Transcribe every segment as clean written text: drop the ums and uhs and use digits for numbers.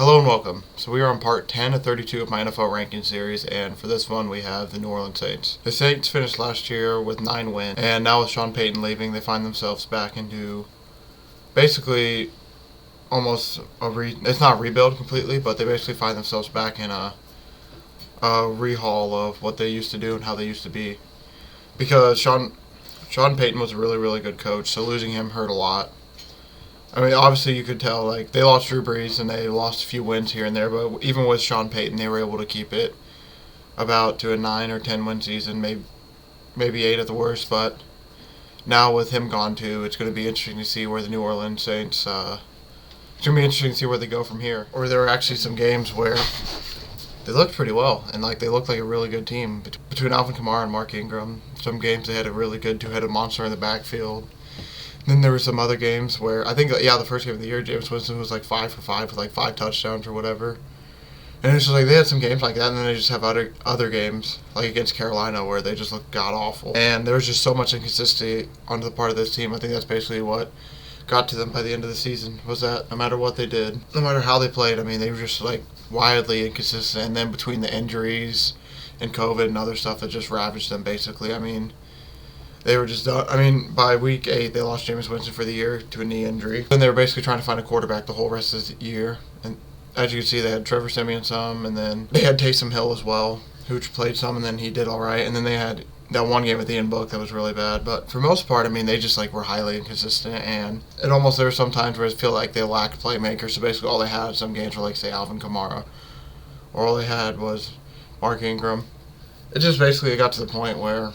Hello and welcome. So we are on part 10 of 32 of my NFL ranking series, and for this one we have the New Orleans Saints. The Saints finished last year with 9 wins, and now with Sean Payton leaving, they find themselves back into basically almost it's not a rebuild completely, but they basically find themselves back in a rehaul of what they used to do and how they used to be. Because Sean Payton was a really, really good coach, so losing him hurt a lot. I mean, obviously you could tell, like, they lost Drew Brees and they lost a few wins here and there, but even with Sean Payton, they were able to keep it about to a 9 or 10 win season, maybe 8 at the worst. But now with him gone too, it's going to be interesting to see where the New Orleans Saints, it's going to be interesting to see where they go from here. Or there were actually some games where they looked pretty well, and like they looked like a really good team. Between Alvin Kamara and Mark Ingram, some games they had a really good two-headed monster in the backfield. Then there were some other games where I think, the first game of the year, Jameis Winston was like 5 for 5 with like 5 touchdowns or whatever. And it's just like they had some games like that, and then they just have other games like against Carolina where they just look god awful. And there was just so much inconsistency on the part of this team. I think that's basically what got to them by the end of the season, was that no matter what they did, no matter how they played, I mean, they were just like wildly inconsistent. And then between the injuries and COVID and other stuff that just ravaged them, basically, I mean, they were just done. I mean, by week 8, they lost Jameis Winston for the year to a knee injury. And they were basically trying to find a quarterback the whole rest of the year. And as you can see, they had Trevor Siemian some, and then they had Taysom Hill as well, who played some, and then he did all right. And then they had that one game with Ian Book that was really bad. But for most part, I mean, they just like were highly inconsistent, and there were some times where I feel like they lacked playmakers. So basically, all they had some games were like, say, Alvin Kamara, or all they had was Mark Ingram. It just basically got to the point where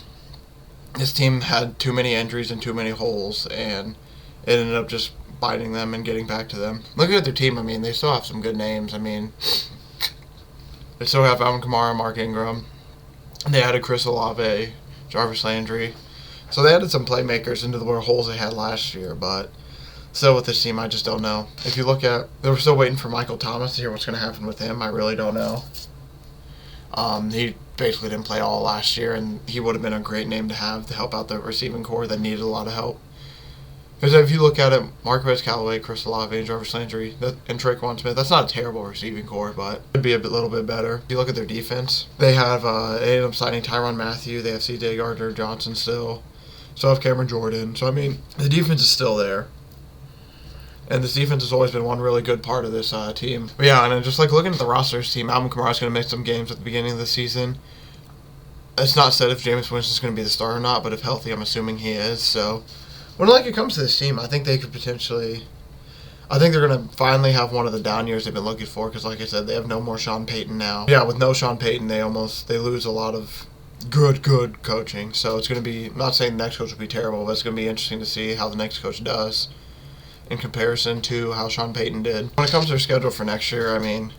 this team had too many injuries and too many holes, and it ended up just biting them and getting back to them. Looking at their team, I mean, they still have some good names. I mean, they still have Alvin Kamara, Mark Ingram. They added Chris Olave, Jarvis Landry. So they added some playmakers into the holes they had last year, but still with this team, I just don't know. If you look at, they were still waiting for Michael Thomas to hear what's going to happen with him. I really don't know. He basically didn't play all last year, and he would have been a great name to have to help out the receiving core that needed a lot of help. Because if you look at it, Marquez Callaway, Chris Olave, Jarvis Landry, and Traquan Smith, that's not a terrible receiving core, but it would be a little bit better. If you look at their defense, they ended up signing Tyrann Mathieu, they have C.J. Gardner-Johnson still have Cameron Jordan. So, I mean, the defense is still there. And this defense has always been one really good part of this team. But yeah, and just like looking at the roster's team, Alvin Kamara is going to miss some games at the beginning of the season. It's not said if Jameis Winston's going to be the starter or not, but if healthy, I'm assuming he is. So when it comes to this team, I think they're going to finally have one of the down years they've been looking for, because like I said, they have no more Sean Payton now. Yeah, with no Sean Payton, they lose a lot of good coaching. So it's going to be, I'm not saying the next coach will be terrible, but it's going to be interesting to see how the next coach does in comparison to how Sean Payton did. When it comes to their schedule for next year, I mean,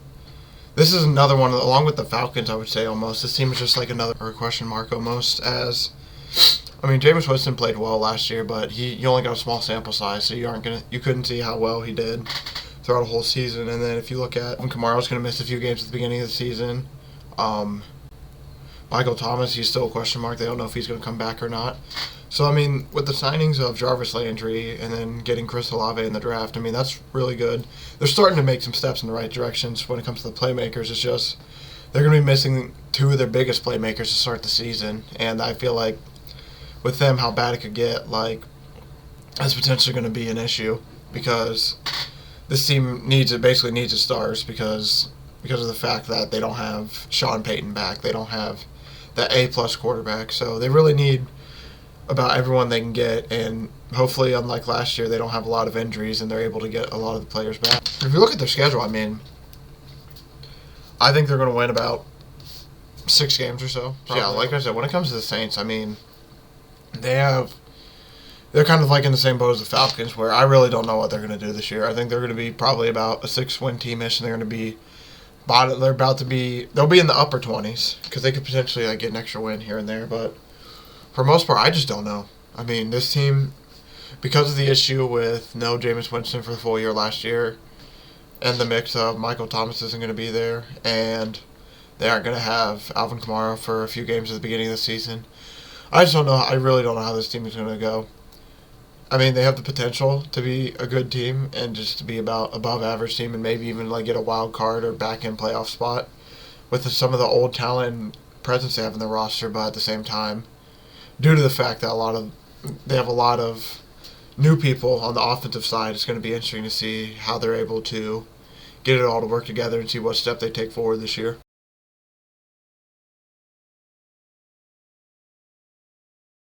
this is another one, along with the Falcons, I would say almost. This team is just like another question mark almost, as, I mean, Jameis Winston played well last year, but you only got a small sample size, so you couldn't see how well he did throughout a whole season. And then if you look at, Kamara's going to miss a few games at the beginning of the season. Michael Thomas, he's still a question mark. They don't know if he's going to come back or not. So, I mean, with the signings of Jarvis Landry and then getting Chris Olave in the draft, I mean, that's really good. They're starting to make some steps in the right directions when it comes to the playmakers. It's just they're going to be missing 2 of their biggest playmakers to start the season. And I feel like with them, how bad it could get, like, that's potentially going to be an issue, because this team basically needs its stars because of the fact that they don't have Sean Payton back. They don't have that A-plus quarterback. So they really need about everyone they can get, and hopefully, unlike last year, they don't have a lot of injuries and they're able to get a lot of the players back. If you look at their schedule, I mean, I think they're going to win about 6 games or so. Yeah, like I said, when it comes to the Saints, I mean, they're kind of like in the same boat as the Falcons, where I really don't know what they're going to do this year. I think they're going to be probably about a 6-win team-ish, and they'll be in the upper 20s, because they could potentially like get an extra win here and there, but for the most part, I just don't know. I mean, this team, because of the issue with no Jameis Winston for the full year last year, and the mix of Michael Thomas isn't going to be there, and they aren't going to have Alvin Kamara for a few games at the beginning of the season, I just don't know. I really don't know how this team is going to go. I mean, they have the potential to be a good team and just to be about above average team and maybe even like get a wild card or back end playoff spot with some of the old talent and presence they have in the roster. But at the same time, due to the fact that they have a lot of new people on the offensive side, it's going to be interesting to see how they're able to get it all to work together and see what step they take forward this year.